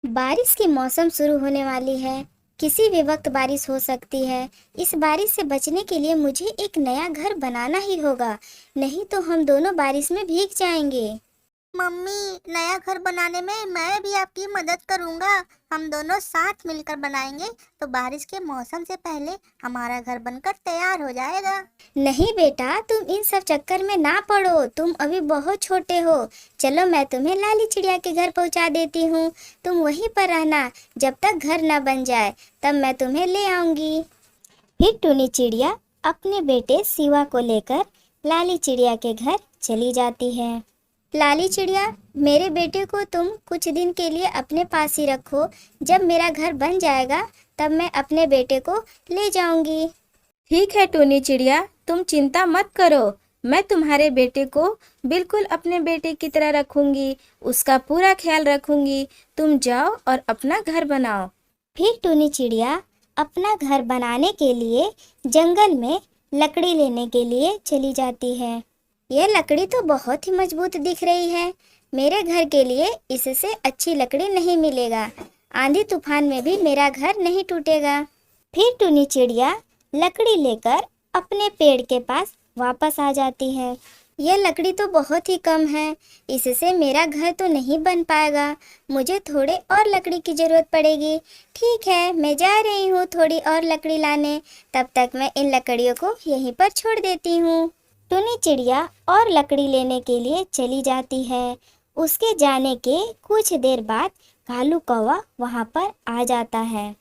बारिश की मौसम शुरू होने वाली है। किसी भी वक्त बारिश हो सकती है। इस बारिश से बचने के लिए मुझे एक नया घर बनाना ही होगा, नहीं तो हम दोनों बारिश में भीग जाएंगे। मम्मी, नया घर बनाने में मैं भी आपकी मदद करूंगा। हम दोनों साथ मिलकर बनाएंगे तो बारिश के मौसम से पहले हमारा घर बनकर तैयार हो जाएगा। नहीं बेटा, तुम इन सब चक्कर में ना पड़ो, तुम अभी बहुत छोटे हो। चलो मैं तुम्हें लाली चिड़िया के घर पहुंचा देती हूँ। तुम वहीं पर रहना, जब तक घर न बन जाए, तब मैं तुम्हें ले आऊंगी। फिर टूनी चिड़िया अपने बेटे शिवा को लेकर लाली चिड़िया के घर चली जाती है। लाली चिड़िया, मेरे बेटे को तुम कुछ दिन के लिए अपने पास ही रखो। जब मेरा घर बन जाएगा तब मैं अपने बेटे को ले जाऊंगी। ठीक है टूनी चिड़िया, तुम चिंता मत करो। मैं तुम्हारे बेटे को बिल्कुल अपने बेटे की तरह रखूंगी, उसका पूरा ख्याल रखूंगी। तुम जाओ और अपना घर बनाओ। फिर टूनी चिड़िया अपना घर बनाने के लिए जंगल में लकड़ी लेने के लिए चली जाती है। यह लकड़ी तो बहुत ही मजबूत दिख रही है। मेरे घर के लिए इससे अच्छी लकड़ी नहीं मिलेगा। आंधी तूफान में भी मेरा घर नहीं टूटेगा। फिर टूनी चिड़िया लकड़ी लेकर अपने पेड़ के पास वापस आ जाती है। यह लकड़ी तो बहुत ही कम है, इससे मेरा घर तो नहीं बन पाएगा। मुझे थोड़े और लकड़ी की ज़रूरत पड़ेगी। ठीक है, मैं जा रही हूँ थोड़ी और लकड़ी लाने। तब तक मैं इन लकड़ियों को यहीं पर छोड़ देती हूँ। टूनी चिड़िया और लकड़ी लेने के लिए चली जाती है। उसके जाने के कुछ देर बाद कालू कौवा वहाँ पर आ जाता है।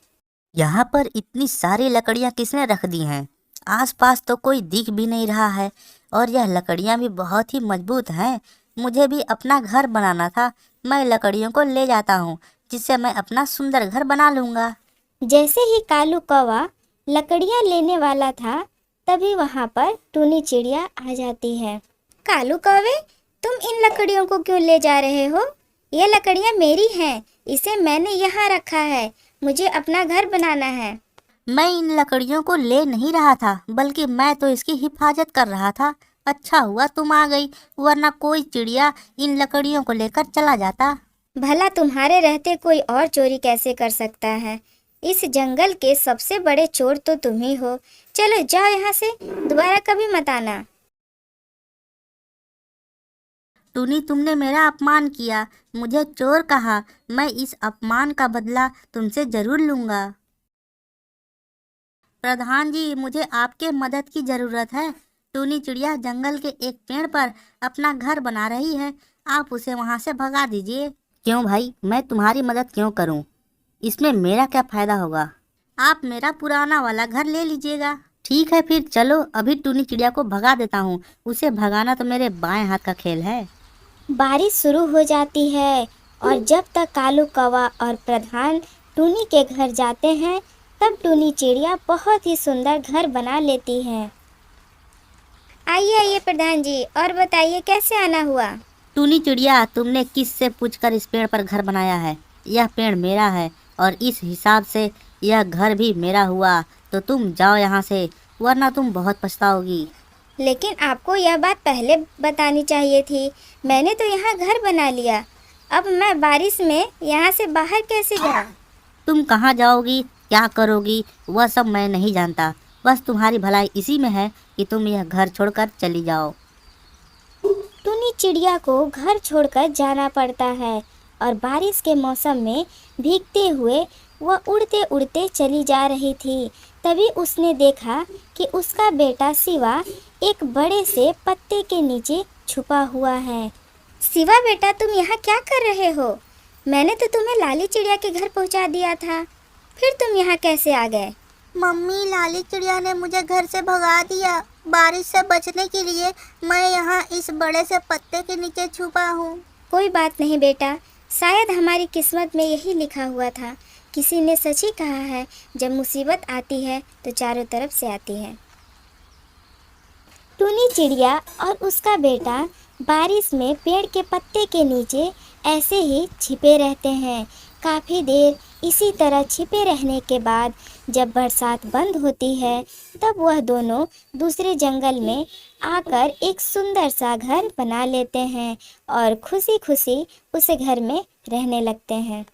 यहाँ पर इतनी सारी लकड़ियाँ किसने रख दी हैं? आसपास तो कोई दिख भी नहीं रहा है और यह लकड़ियाँ भी बहुत ही मजबूत हैं। मुझे भी अपना घर बनाना था। मैं लकड़ियों को ले जाता हूँ, जिससे मैं अपना सुंदर घर बना लूँगा। जैसे ही कालू कौवा लकड़ियाँ लेने वाला था, तभी वहाँ पर टूनी चिड़िया आ जाती है। कालू कौवे, तुम इन लकड़ियों को क्यों ले जा रहे हो? ये लकड़ियाँ मेरी हैं, इसे मैंने यहाँ रखा है। मुझे अपना घर बनाना है। मैं इन लकड़ियों को ले नहीं रहा था, बल्कि मैं तो इसकी हिफाजत कर रहा था। अच्छा हुआ तुम आ गई, वरना कोई चिड़िया इन लकड़ियों को लेकर चला जाता। भला तुम्हारे रहते कोई और चोरी कैसे कर सकता है? इस जंगल के सबसे बड़े चोर तो तुम ही हो। चलो जाओ यहाँ से, दोबारा कभी मत आना। टूनी, तुमने मेरा अपमान किया, मुझे चोर कहा। मैं इस अपमान का बदला तुमसे जरूर लूंगा। प्रधान जी, मुझे आपके मदद की जरूरत है। टूनी चिड़िया जंगल के एक पेड़ पर अपना घर बना रही है, आप उसे वहां से भगा दीजिए। क्यों भाई, मैं तुम्हारी मदद क्यों करूं? इसमें मेरा क्या फायदा होगा? आप मेरा पुराना वाला घर ले लीजिएगा। ठीक है, फिर चलो अभी टूनी चिड़िया को भगा देता हूँ। उसे भगाना तो मेरे बाएं हाथ का खेल है। बारिश शुरू हो जाती है और जब तक कालू कौवा और प्रधान टूनी के घर जाते हैं, तब टूनी चिड़िया बहुत ही सुंदर घर बना लेती है। आइए आइए प्रधान जी, और बताइए कैसे आना हुआ? टूनी चिड़िया, तुमने किससे पूछकर इस पेड़ पर घर बनाया है? यह पेड़ मेरा है और इस हिसाब से यह घर भी मेरा हुआ। तो तुम जाओ यहाँ से, वरना तुम बहुत पछताओगी। लेकिन आपको यह बात पहले बतानी चाहिए थी। मैंने तो यहाँ घर बना लिया, अब मैं बारिश में यहाँ से बाहर कैसे जाऊँ? तुम कहाँ जाओगी, क्या करोगी, वह सब मैं नहीं जानता। बस तुम्हारी भलाई इसी में है कि तुम यह घर छोड़कर चली जाओ। टूनी चिड़िया को घर छोड़कर जाना पड़ता है और बारिश के मौसम में भीगते हुए वह उड़ते उड़ते चली जा रही थी। तभी उसने देखा कि उसका बेटा शिवा एक बड़े से पत्ते के नीचे छुपा हुआ है। शिवा बेटा, तुम यहाँ क्या कर रहे हो? मैंने तो तुम्हें लाली चिड़िया के घर पहुँचा दिया था, फिर तुम यहाँ कैसे आ गए? मम्मी, लाली चिड़िया ने मुझे घर से भगा दिया। बारिश से बचने के लिए मैं यहाँ इस बड़े से पत्ते के नीचे छुपा हूँ। कोई बात नहीं बेटा, शायद हमारी किस्मत में यही लिखा हुआ था। किसी ने सच ही कहा है, जब मुसीबत आती है तो चारों तरफ से आती है। टूनी चिड़िया और उसका बेटा बारिश में पेड़ के पत्ते के नीचे ऐसे ही छिपे रहते हैं। काफ़ी देर इसी तरह छिपे रहने के बाद जब बरसात बंद होती है, तब वह दोनों दूसरे जंगल में आकर एक सुंदर सा घर बना लेते हैं और खुशी खुशी उस घर में रहने लगते हैं।